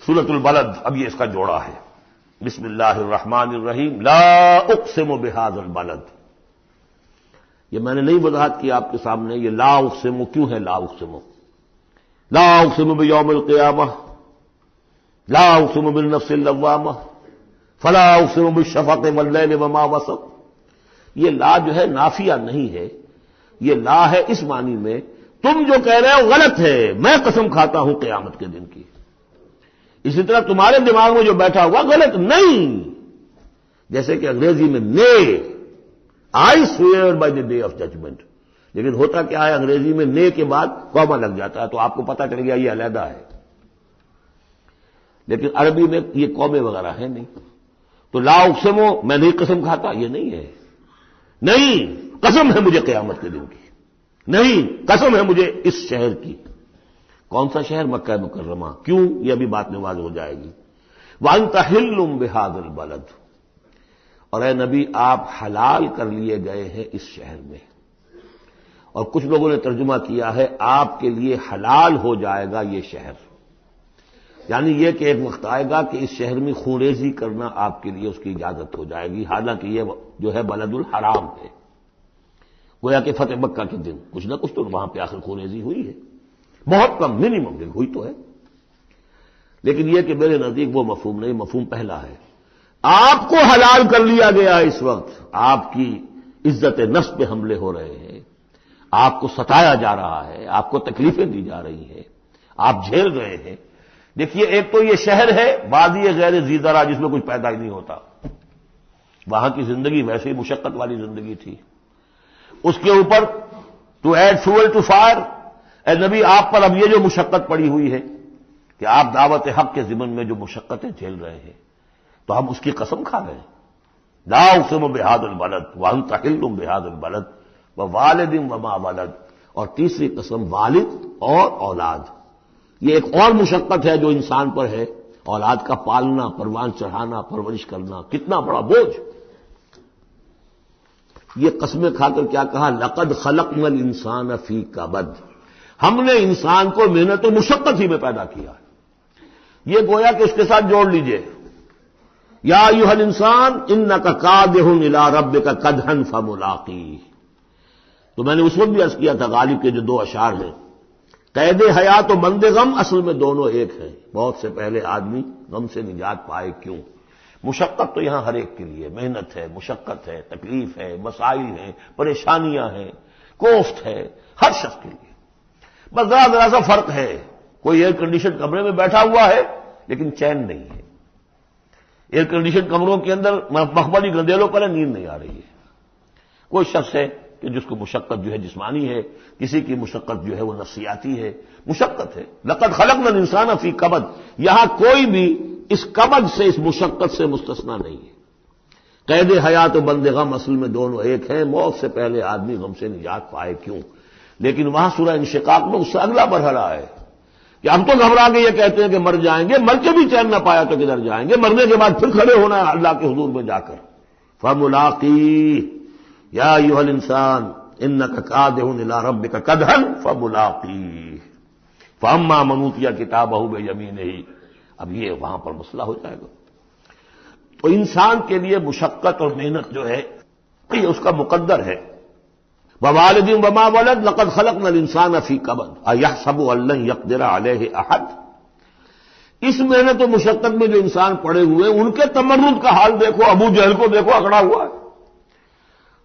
سورۃ البلد، اب یہ اس کا جوڑا ہے۔ بسم اللہ الرحمن الرحیم، لا اقسم بہذا البلد۔ یہ میں نے نہیں وضاحت کی آپ کے سامنے، یہ لا اقسم کیوں ہے؟ لا اقسم، لا اقسم بیوم القیامہ، لا اقسم بالنفس اللوامہ، فلا اقسم بالشفق واللیل وما وسق۔ یہ لا جو ہے نافیہ نہیں ہے، یہ لا ہے اس معنی میں تم جو کہہ رہے ہو غلط ہے، میں قسم کھاتا ہوں قیامت کے دن کی۔ اسی طرح تمہارے دماغ میں جو بیٹھا ہوا غلط نہیں، جیسے کہ انگریزی میں نے I swear by the day of judgment, لیکن ہوتا کیا ہے انگریزی میں نے کے بعد کاما لگ جاتا ہے تو آپ کو پتا چل گیا یہ علیحدہ ہے، لیکن عربی میں یہ قومے وغیرہ ہے نہیں۔ تو لا اقسمو میں نہیں قسم کھاتا، یہ نہیں ہے، نہیں قسم ہے مجھے قیامت کے دن کی، نہیں قسم ہے مجھے اس شہر کی۔ کون سا شہر؟ مکہ مکرمہ۔ کیوں؟ یہ ابھی بات میں واضح ہو جائے گی۔ وَأَنْتَ حِلٌّ بِهَذَا الْبَلَدِ، اور اے نبی آپ حلال کر لیے گئے ہیں اس شہر میں۔ اور کچھ لوگوں نے ترجمہ کیا ہے آپ کے لیے حلال ہو جائے گا یہ شہر، یعنی یہ کہ ایک وقت آئے گا کہ اس شہر میں خونریزی کرنا آپ کے لیے اس کی اجازت ہو جائے گی، حالانکہ یہ جو ہے بلد الحرام ہے۔ گویا کہ فتح مکہ کے دن کچھ نہ کچھ تو وہاں پہ آخر خونریزی ہوئی ہے، بہت کم، منیمم ہوئی تو ہے، لیکن یہ کہ میرے نزدیک وہ مفہوم نہیں، مفہوم پہلا ہے۔ آپ کو حلال کر لیا گیا اس وقت، آپ کی عزت نفس پہ حملے ہو رہے ہیں، آپ کو ستایا جا رہا ہے، آپ کو تکلیفیں دی جا رہی ہیں، آپ جھیل رہے ہیں۔ دیکھیے ایک تو یہ شہر ہے وادی غیر ذی زرع جس میں کچھ پیدا ہی نہیں ہوتا، وہاں کی زندگی ویسے ہی مشقت والی زندگی تھی، اس کے اوپر to add fuel to fire, اے نبی آپ پر اب یہ جو مشقت پڑی ہوئی ہے کہ آپ دعوت حق کے ضمن میں جو مشقتیں جھیل رہے ہیں تو ہم اس کی قسم کھا رہے ہیں۔ لا اقسم بہذا البلد وانت حل بہذا البلد ووالد وما ولد، اور تیسری قسم والد اور اولاد۔ یہ ایک اور مشقت ہے جو انسان پر ہے، اولاد کا پالنا، پروان چڑھانا، پرورش کرنا، کتنا بڑا بوجھ۔ یہ قسمیں کھا کر کیا کہا؟ لقد خلقنا الانسان فی کبد، ہم نے انسان کو محنت و مشقت ہی میں پیدا کیا ہے۔ یہ گویا کہ اس کے ساتھ جوڑ لیجئے، یا ایھا الانسان انک کادح الی ربک کدحا فملاقیہ۔ تو میں نے اس وقت بھی عرض کیا تھا غالب کے جو دو اشعار ہیں، قید حیات و بند غم اصل میں دونوں ایک ہیں، موت سے پہلے آدمی غم سے نجات پائے کیوں؟ مشقت تو یہاں ہر ایک کے لیے، محنت ہے، مشقت ہے، تکلیف ہے، مسائل ہیں، پریشانیاں ہیں، کوفت ہے، ہر شخص کے لیے۔ بس ذرا سا فرق ہے، کوئی ایئر کنڈیشن کمرے میں بیٹھا ہوا ہے لیکن چین نہیں ہے، ایئر کنڈیشن کمروں کے اندر مخملی گندیلوں پر نیند نہیں آ رہی ہے۔ کوئی شخص ہے کہ جس کو مشقت جو ہے جسمانی ہے، کسی کی مشقت جو ہے وہ نفسیاتی ہے، مشقت ہے۔ لقد خلقنا الانسان فی کبد، یہاں کوئی بھی اس کبد سے، اس مشقت سے مستثنا نہیں ہے۔ قید حیات و بند غم اصل میں دونوں ایک ہیں، موت سے پہلے آدمی غم سے نجات پائے کیوں؟ لیکن وہاں سورہ انشقاق میں اس سے اگلا مرحلہ ہے کہ ہم تو گھبرا کے یہ کہتے ہیں کہ مر جائیں گے، مر کے بھی چین نہ پایا تو کدھر جائیں گے، مرنے کے بعد پھر کھڑے ہونا ہے اللہ کے حضور میں جا کر۔ فملاقیہ یا ایھا الانسان انک کادح الی ربک کدحا فملاقیہ فاما من اوتی کتابہ بیمینہ۔ اب یہ وہاں پر مسئلہ ہو جائے گا۔ تو انسان کے لیے مشقت اور محنت جو ہے یہ اس کا مقدر ہے۔ ووالد وما ولد لقد خلقنا الانسان فی کبد ایحسب ان لن یقدر علیہ احد۔ اس محنت و مشقت میں جو انسان پڑے ہوئے ان کے تمرد کا حال دیکھو، ابو جہل کو دیکھو اکڑا ہوا ہے۔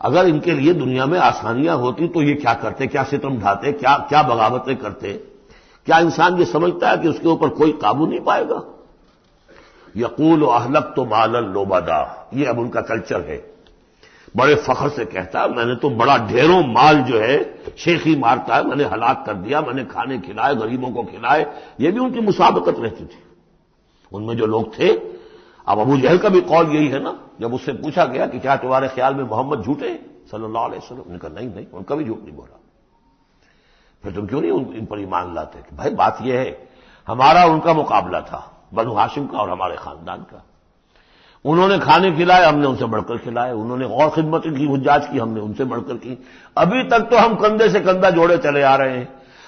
اگر ان کے لیے دنیا میں آسانیاں ہوتی تو یہ کیا کرتے، کیا ستم ڈھاتے، کیا بغاوتیں کرتے؟ کیا انسان یہ سمجھتا ہے کہ اس کے اوپر کوئی قابو نہیں پائے گا؟ یقول اہلکت مالا لبدا، یہ اب ان کا کلچر ہے، بڑے فخر سے کہتا ہے میں نے تو بڑا ڈھیروں مال جو ہے شیخی مارتا ہے، میں نے ہلاک کر دیا، میں نے کھانے کھلائے، غریبوں کو کھلائے۔ یہ بھی ان کی مسابقت رہتی تھی۔ ان میں جو لوگ تھے، اب ابو جہل کا بھی قول یہی ہے نا، جب اس سے پوچھا گیا کہ کیا تمہارے خیال میں محمد جھوٹے ہیں صلی اللہ علیہ وسلم، انہوں نے کہا نہیں ان کا بھی جھوٹ نہیں بولا۔ پھر تم کیوں نہیں ان پر ایمان لاتے؟ کہ بھائی بات یہ ہے ہمارا ان کا مقابلہ تھا، بنو ہاشم کا اور ہمارے خاندان کا۔ انہوں نے کھانے کھلائے، ہم نے ان سے بڑھ کر کھلائے، انہوں نے اور خدمت کی، حجاج کی، ہم نے ان سے بڑھ کر کی۔ ابھی تک تو ہم کندھے سے کندھا جوڑے چلے آ رہے ہیں۔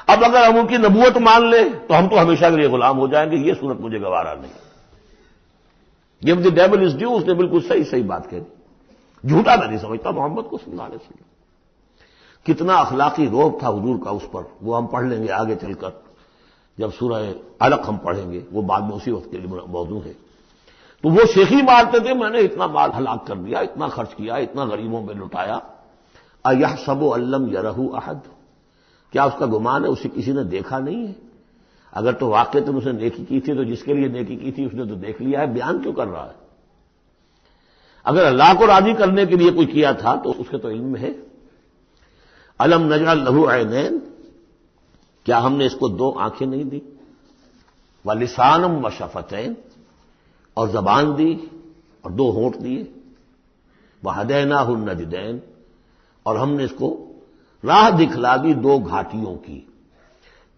اب اگر ہم ان کی نبوت مان لیں تو ہم تو ہمیشہ کے لیے غلام ہو جائیں گے، یہ صورت مجھے گوارا نہیں۔ Give the devil his due، اس نے بالکل صحیح بات کہی، جھوٹا میں نہیں سمجھتا محمد کو صلی اللہ علیہ وسلم۔ کتنا اخلاقی روب تھا حضور کا اس پر، وہ ہم پڑھ لیں گے آگے چل کر جب سورہ علق ہم پڑھیں گے، وہ بعد میں اسی وقت کے لیے موضوع ہے۔ تو وہ شیخی مارتے تھے میں نے اتنا مال ہلاک کر دیا، اتنا خرچ کیا، اتنا غریبوں میں لٹایا۔ اَيَحْسَبُ أَن لَّمْ يَرَهُ أَحَدٌ، کیا اس کا گمان ہے اسے کسی نے دیکھا نہیں ہے؟ اگر تو واقعتاً اس نے نیکی کی تھی تو جس کے لیے نیکی کی تھی اس نے تو دیکھ لیا ہے، بیان کیوں کر رہا ہے؟ اگر اللہ کو راضی کرنے کے لیے کوئی کیا تھا تو اس کے تو علم ہے۔ الم نجعل لہ عینین، کیا ہم نے اس کو دو آنکھیں نہیں دی؟ ولسانم وشفتین، اور زبان دی اور دو ہونٹ دیے۔ وہدیناہ النجدین، اور ہم نے اس کو راہ دکھلا دی دو گھاٹیوں کی،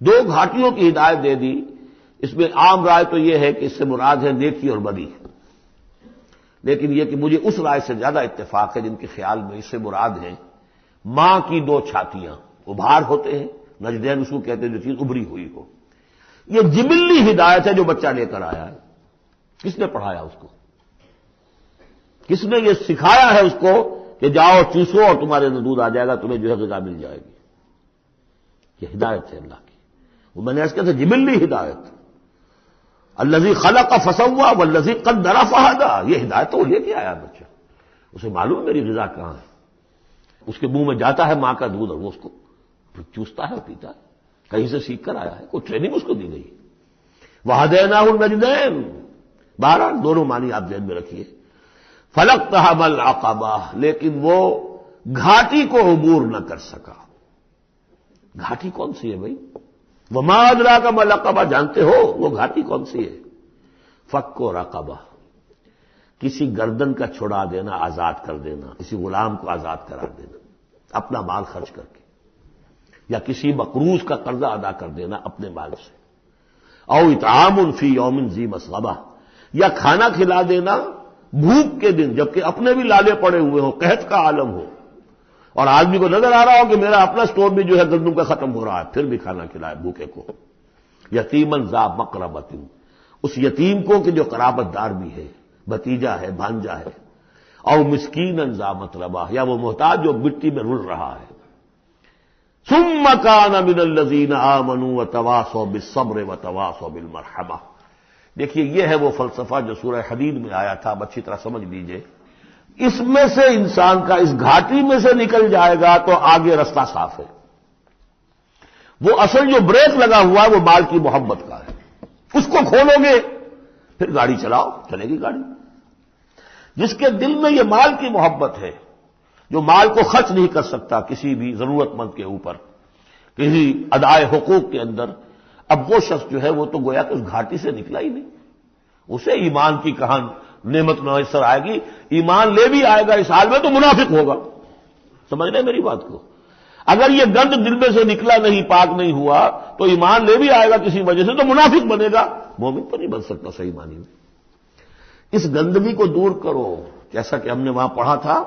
دو گھاٹیوں کی ہدایت دے دی۔ اس میں عام رائے تو یہ ہے کہ اس سے مراد ہے نیکی اور بدی، لیکن یہ کہ مجھے اس رائے سے زیادہ اتفاق ہے جن کے خیال میں اس سے مراد ہے ماں کی دو چھاتیاں، ابھار ہوتے ہیں، نجدین اس کو کہتے ہیں جو چیز ابھری ہوئی ہو۔ یہ جبلی ہدایت ہے جو بچہ لے کر آیا ہے۔ کس نے پڑھایا اس کو؟ کس نے یہ سکھایا ہے اس کو کہ جاؤ چوسو اور تمہارے اندر دودھ آ جائے گا، تمہیں جو ہے غذا مل جائے گی؟ یہ ہدایت ہے اللہ کی، وہ میں نے اس کے سے جبلی ہدایت۔ الذی خلق فسوا والذی قدر فہدی، یہ ہدایت تو وہ لے کے آیا بچہ، اسے معلوم میری غذا کہاں ہے۔ اس کے منہ میں جاتا ہے ماں کا دودھ اور وہ اس کو چوستا ہے اور پیتا ہے، کہیں سے سیکھ کر آیا ہے، کوئی ٹریننگ اس کو دی گئی۔ وہدیناہ النجدین، بہرحال دونوں معنی آپ ذہن میں رکھیے۔ فلقتحم العقبہ، لیکن وہ گھاٹی کو عبور نہ کر سکا۔ گھاٹی کون سی ہے بھائی؟ وما ادراک ما العقبہ، جانتے ہو وہ گھاٹی کون سی ہے؟ فک رقبہ، کسی گردن کا چھڑا دینا، آزاد کر دینا، کسی غلام کو آزاد کرا دینا اپنا مال خرچ کر کے، یا کسی مقروض کا قرضہ ادا کر دینا اپنے مال سے۔ او اطعام فی یوم ذی مسغبہ، یا کھانا کھلا دینا بھوک کے دن جبکہ اپنے بھی لالے پڑے ہوئے ہوں، قحط کا عالم ہو، اور آدمی کو نظر آ رہا ہو کہ میرا اپنا سٹور بھی جو ہے گندم کا ختم ہو رہا ہے، پھر بھی کھانا کھلائے بھوکے کو۔ یتیمن ذا مقربۃ، اس یتیم کو کہ جو قرابت دار بھی ہے، بھتیجا ہے، بھانجا ہے۔ او مسکینا ذا متربہ، یا وہ محتاج جو مٹی میں رل رہا ہے۔ ثم کان من الذین آمنوا وتواصوا بالصبر وتواصوا بالمرحمہ۔ دیکھیے یہ ہے وہ فلسفہ جو سورہ حدید میں آیا تھا، اب اچھی طرح سمجھ لیجئے۔ اس میں سے انسان کا اس گھاٹی میں سے نکل جائے گا تو آگے رستہ صاف ہے۔ وہ اصل جو بریک لگا ہوا ہے وہ مال کی محبت کا ہے، اس کو کھولو گے پھر گاڑی چلاؤ، چلے گی گاڑی۔ جس کے دل میں یہ مال کی محبت ہے، جو مال کو خرچ نہیں کر سکتا کسی بھی ضرورت مند کے اوپر، کسی ادائے حقوق کے اندر، اب وہ شخص جو ہے وہ تو گویا کہ اس گھاٹی سے نکلا ہی نہیں۔ اسے ایمان کی کہاں نعمت میسر آئے گی، ایمان لے بھی آئے گا اس حال میں تو منافق ہوگا۔ سمجھ رہے میری بات کو؟ اگر یہ گند دل میں سے نکلا نہیں، پاک نہیں ہوا، تو ایمان لے بھی آئے گا کسی وجہ سے تو منافق بنے گا، مومن تو نہیں بن سکتا صحیح معنی میں۔ اس گندگی کو دور کرو، جیسا کہ ہم نے وہاں پڑھا تھا،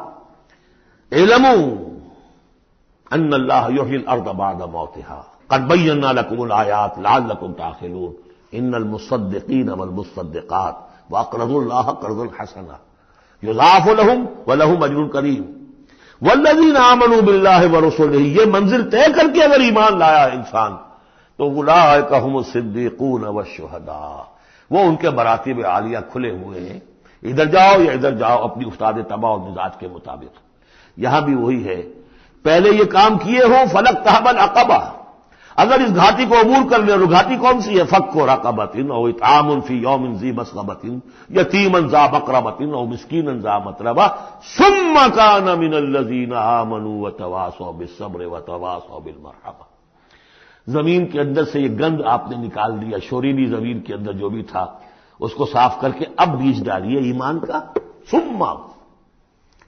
اعلموا ان اللہ یحیی الارض بعد موتها قد بینا لکم الآیات لعلکم تعقلون ان المصدقین والمصدقات واقرضوا اللہ قرضا حسنا یضاعف لهم ولهم اجر کریم والذین آمنوا باللہ ورسلہ، یہ منزل طے کر کے اگر ایمان لایا ہے انسان تو اولئک هم الصدیقون والشہداء، وہ ان کے مراتب عالیہ کھلے ہوئے ہیں، ادھر جاؤ یا ادھر جاؤ اپنی استاد طبع اور مزاج کے مطابق۔ یہاں بھی وہی ہے، پہلے یہ کام کیے ہو فلقتحم العقبہ، اگر اس گھاٹی کو عبور کر لیں، اور گھاٹی کون سی ہے؟ فک رقبۃ او اطعام فی یوم ذی مسغبۃ یتیما ذا مقربۃ او مسکینا ذا متربہ ثم کان من الذین آمنوا وتواصوا بالصبر وتواصوا بالمرحمہ۔ زمین کے اندر سے یہ گند آپ نے نکال دیا، شورینی زمین کے اندر جو بھی تھا اس کو صاف کر کے اب بیج ڈالیے ایمان کا۔ ثم،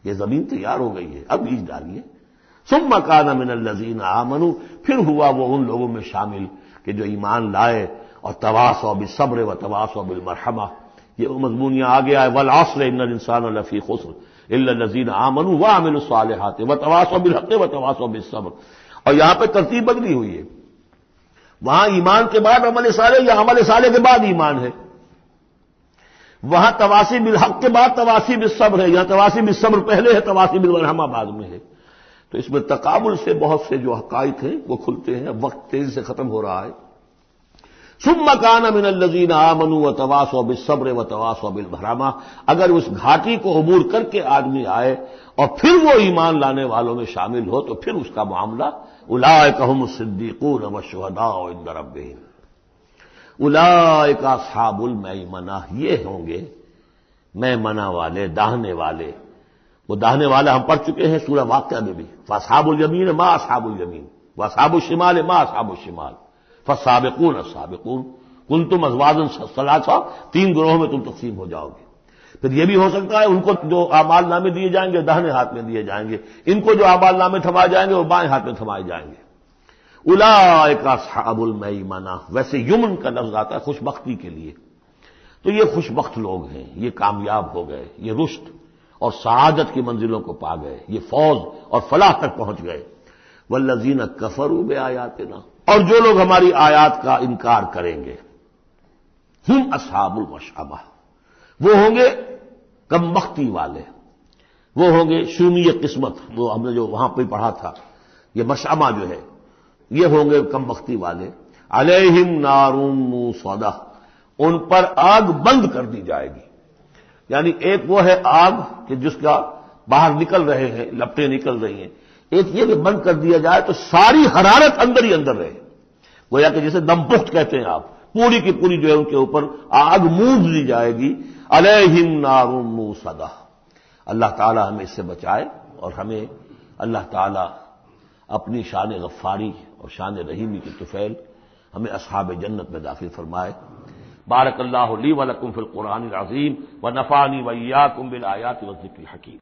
یہ زمین تیار ہو گئی ہے، اب بیج ڈالیے۔ ثم کان من الذین آمنوا، پھر ہوا وہ ان لوگوں میں شامل کہ جو ایمان لائے اور تواصوا بالصبر وتواصوا بالمرحمہ۔ یہ وہ مضمون یہاں آگے آئے، والعصر ان الانسان لفی خسر الا الذین آمنوا وعملوا الصالحات وتواصوا بالحق وتواصوا بالصبر، اور یہاں پہ ترتیب بدلی ہوئی ہے۔ وہاں ایمان کے بعد عمل صالح یا عمل صالح کے بعد ایمان ہے. وہاں تواصی بالحق کے بعد تواصی بالصبر ہے، یہاں تواصی بالصبر پہلے ہے، تواصی بالمرحمہ بعد میں ہے. تو اس میں تقابل سے بہت سے جو حقائق ہیں وہ کھلتے ہیں. وقت تیزی سے ختم ہو رہا ہے. ثم كان من الذين آمنوا وتواصوا بالصبر وتواصوا بالمرحمہ. اگر اس گھاٹی کو عبور کر کے آدمی آئے اور پھر وہ ایمان لانے والوں میں شامل ہو تو پھر اس کا معاملہ اولئک هم الصدیقون والشهداء عند ربهم. اولئک اصحاب المیمنہ، یہ ہوں گے میمنہ والے، داہنے والے. وہ داہنے والے ہم پڑھ چکے ہیں سورہ واقعہ میں بھی. فاصحاب الیمین ما اصحاب الیمین واصحاب الشمال ما اصحاب الشمال فالسابقون السابقون کنتم ازواجا ثلاثا، 3 گروہوں میں تم تقسیم ہو جاؤ گے. پھر یہ بھی ہو سکتا ہے ان کو جو اعمال نامے دیے جائیں گے داہنے ہاتھ میں دیے جائیں گے، ان کو جو اعمال نامے تھمائے جائیں گے وہ بائیں ہاتھ میں تھمائے جائیں گے. اولئک اصحاب المیمنہ. ویسے یمن کا لفظ آتا ہے خوش بختی کے لیے. تو یہ خوش بخت لوگ ہیں، یہ کامیاب ہو گئے، یہ رشد اور سعادت کی منزلوں کو پا گئے، یہ فوز اور فلاح تک پہنچ گئے. والذین کفروا بآیاتنا، اور جو لوگ ہماری آیات کا انکار کریں گے، ہم اصحاب المشأمہ، وہ ہوں گے کم بختی والے، وہ ہوں گے شومی قسمت. وہ ہم نے جو وہاں پہ پڑھا تھا یہ مشأمہ جو ہے، یہ ہوں گے کم بختی والے. علیہم نار موصدہ، ان پر آگ بند کر دی جائے گی. یعنی ایک وہ ہے آگ کہ جس کا باہر نکل رہے ہیں، لپٹیں نکل رہی ہیں. ایک یہ کہ بند کر دیا جائے تو ساری حرارت اندر ہی اندر رہے، گویا کہ جسے دم پخت کہتے ہیں آپ، پوری کی پوری جو ہے ان کے اوپر آگ موند دی جائے گی. علیہم نار موصدہ. اللہ تعالی ہمیں اس سے بچائے اور ہمیں اللہ تعالی اپنی شان غفاری اور شان رحیمی کی طفیل ہمیں اصحاب جنت میں داخل فرمائے. بارک اللہ لی ولکم فی القرآن العظیم ونفعنی وإیاکم بالآیات والذکر الحکیم.